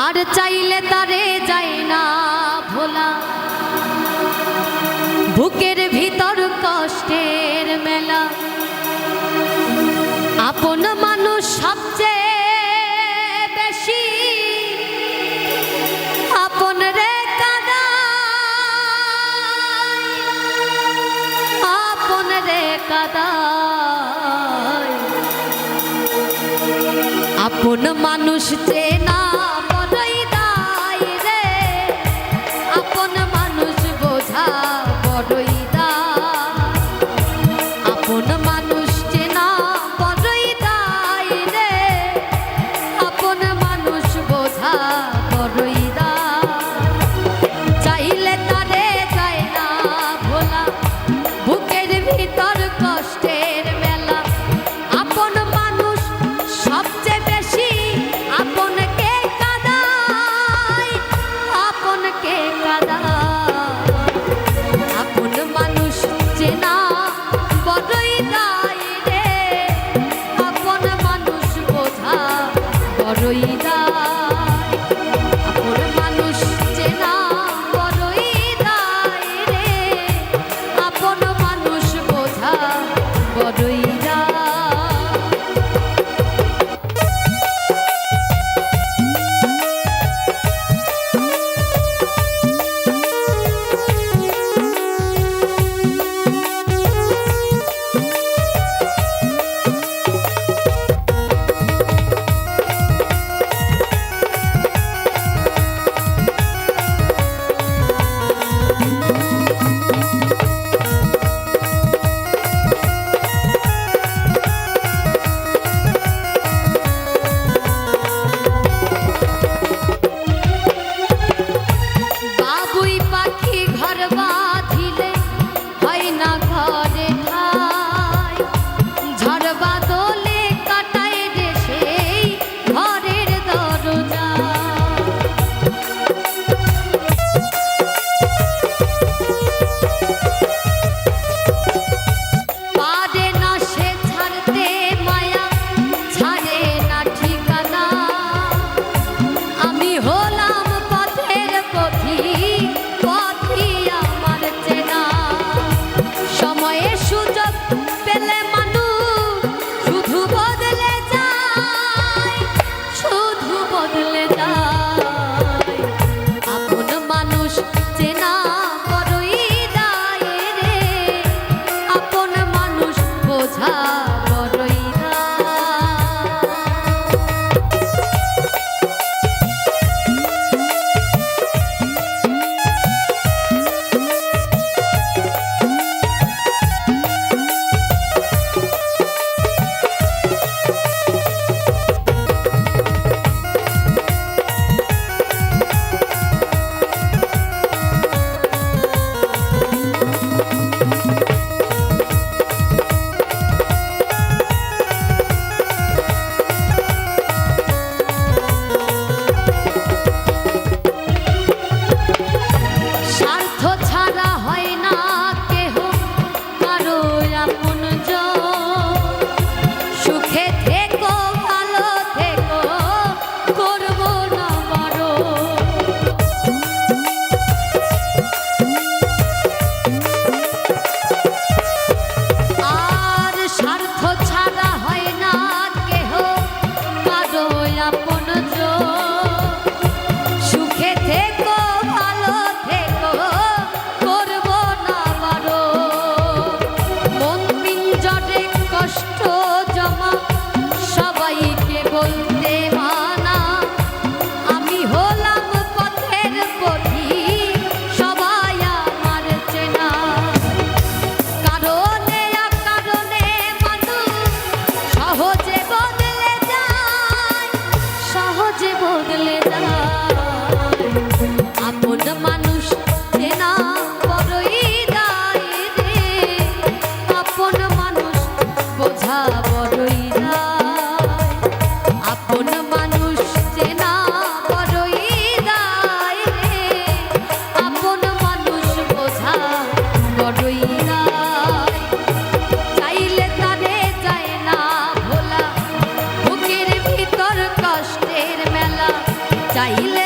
আর চাইলে তারে যায় না ভোলা, বুকের ভিতর কষ্টের মেলা। আপন মানুষ সবচেয়ে বেশি আপন রে কাদায়, আপন রে কাদায়। আপন মানুষ চেনা বড়ই দায় রে, আপন মানুষ বোঝা বড়ই দায়। আপন মানুষ চেনা বড়ই দায় রে, আপন মানুষ বোঝা বড়ই দায়। চাইলে তারে যায় না ভোলা, বুকের ভিতর কষ্টের মেলা। আপন মানুষ সবচেয়ে বেশি আপনকে কাঁদায়, আপনকে কাঁদায়। আপন মানুষ চেনা বড়ই দায় রে, আপন মানুষ বোঝা বড়ই দায়। আপন মানুষ চেনা বড়ই দায় রে, আপন মানুষ বোঝা বড়ই দায়। চাইলে